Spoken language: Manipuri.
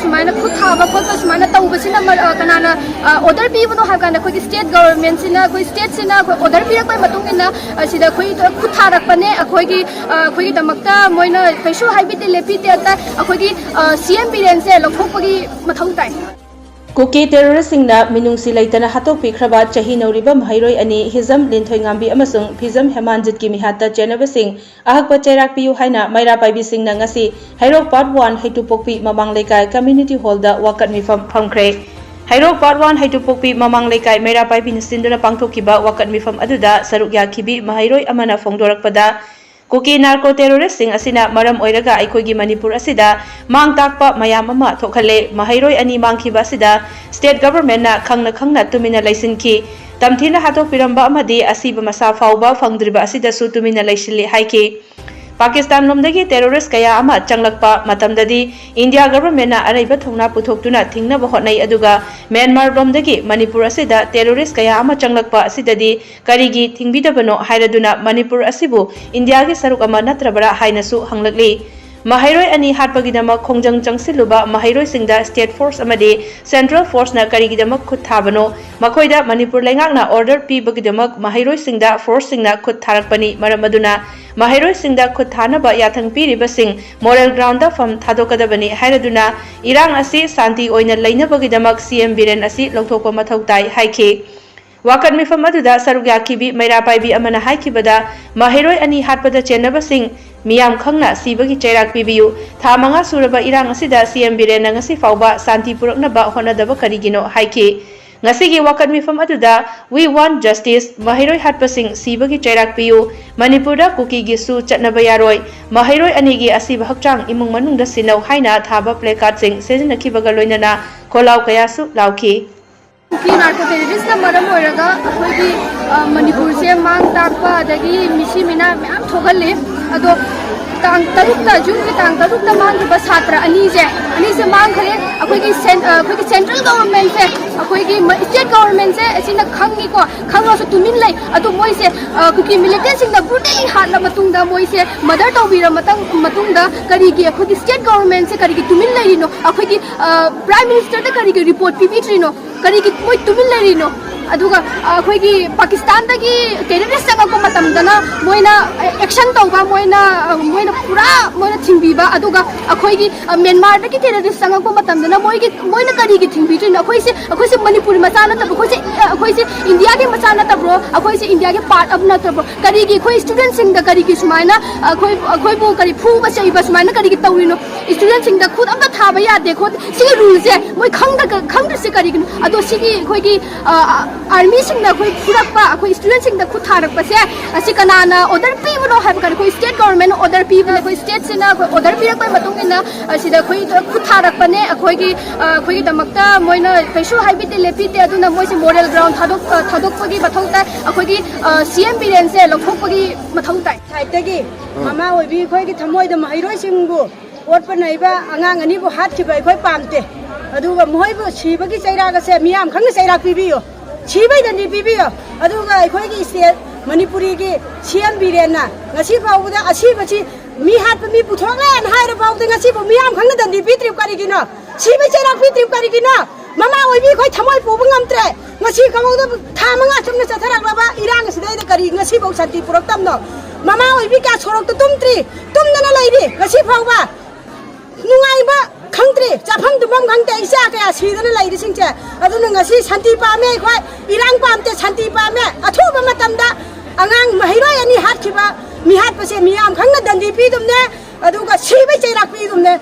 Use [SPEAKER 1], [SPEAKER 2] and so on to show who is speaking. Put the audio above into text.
[SPEAKER 1] सुमायना खुद थाबा खोलता सुमायना तौबसिना कनाना ऑर्डर पीबनो हाकाना कोई स्टेट गवर्नमेंट सिना कोई स्टेट सिना कोई ऑर्डर पीरक मतुंगिना असिदा कोई खुद थारकपने अखोगी अखोगी दमक्ता मोइना कैसु हाइबिते लेपिते अता अखोगी सीएम पीरेंसे लौथोकपगी मथौ ताई
[SPEAKER 2] कुकी टेररिस्टसिंगना मिनुंगसी लैतना हातोकपिख्रबा चाही नौरिबा Maheiroi ani hizam linthoi amasung phizam hemanjit ki mihata chenabasing ahakpa chairak piyu haina maira paibising na ngasi Hairok part 1 haitupokpi mamang lekai community hall da wakat mifam phamkhre Hairok part 1 haitupokpi mamang lekai maira paibin sinduna pangthokiba wakat mifam aduda saruk yakhibi Maheiroi amana phongdorakpada Kuki narco terrorist sing asina maram oiraga aikogi Manipur asida mang takpa mayam ama thokhale Maheiroi ani mangkhiba asida state government na khangna tumina laisinki tamthina hatok piramba amadi asiba masa fauba fangdriba asida su tumina laisili haiki Pakistan lomdagi terrorist kaya ama changlakpa matamdadi India government na araiba thongna puthoktuna thingna bahotnai aduga Myanmar lomdagi Manipur asida terrorist kaya ama changlakpa asidadi karigi thingbidabano hairaduna Manipur asibu India gi saruk ama natrabara hainasu hanglakli Maheiroi ani hatpagidama khongjang changsiluba Maheiroi singda state force amadi central force na karigidama khut thabano makhoida Manipur lengakna order pibagidama Maheiroi singda force singna khut tharakpani maramaduna Maheiroi singda khut thanaba yathang piriba sing moral ground da fam thadokadabani hairaduna irang asi santi oina leinabagidama CM Biren asi longthokpa mathau tai haiki Wakat mifam aduda saruk yakhibi maira paibi amana haikibada Maheiroi ani hatpada chenaba sing miyam khangna sibagi chairak pibiyu tha manga suraba irang asida CM Biren ngasi fauba santi puraknaba honadaba karigino haiki ngasigi wakat mifam aduda we want justice Maheiroi hatpasing sibagi chairak piyu Manipurda kuki gi su chatnaba yaroi Maheiroi ani gi asiba Hakchang imung manungda sinau haina thaba placard sing sejinakibaga loinana kolau kaya su lauki
[SPEAKER 1] Kuki narco terrorist na maram oiraga akhoi Manipur se mang takpa adagi misi mina myam thogalle ado tang tarukta June ki tang tarukta mang ki basatra ani se mang khare akhoi central government se akhoi state government se asina khangi ko khangwa su tumin lai ado moi se kuki militant sing na brutally hatla matungda moi se mother tawira matungda kari gi akhoi state government se kari gi tumin lai no akhoi prime minister da kari gi report pibitri no kari gi moi tumin lai no aduga akhoi Pakistan da gi terrorist sanga ko matamdana moina action tawba moina pura moina thingbiba aduga akhoi Myanmar da gi terrorist sanga ko matamdana moina kari gi thingbi no akhoi se Manipur macha na tab akhoi se India gi macha na tab bro akhoi se India gi part of na tab kari gi akhoi student sing da kari gi sumaina akhoi bo kari phu ba chai ba sumaina kari gi tawri no student sing da khud amta thaba ya de khod si rule se moi khang se kari gi ado si gi akhoi gi army sing na akhoi phurakpa akhoi student sing da khud tharakpa se asi kanana order pi mo have kari akhoi state government order pi ba akhoi state sina order pi rakpa matungina asida akhoi khud tharakpa ne akhoi damakta moina kaisu haibite lepite aduna moi se moral ground thadokpagi mathau tai akhoi CM Biren se lokhokpagi mathau tai
[SPEAKER 3] saitagi mama oibi khoi gi thamoi da Maheiroi singbu otpa naiba angang ani bu hat ki bai khoi pamte aduga moi bu sibagi chairaga se miyam khang chaira pibiyo sibai dani pibiyo aduga khoi gi state Manipuri gi CM Biren na ngasi bauda asibachi mi hat mi puthokla an haira bauda ngasi bu miyam khang dani pitrip kari gi no sibai chaira pitrip kari gi no mama oibi khoi thamoi pubu ngamtre ngasi kamauda thamanga chumna chatharakba irang sidai da kari ngasi bau santi puraktam no mama oibi ka sorok to tumdana lairi ngasi phauba nungaiba khangtre chafam dumam khangte isa ka sidana lairi singche aduna ngasi santi pame khoi irang pamte santi pame athuba matamda angang Maheiroi ani hat khiba mi hat pase miyam khangna dandi pi dumne aduga sibai chairak pi dumne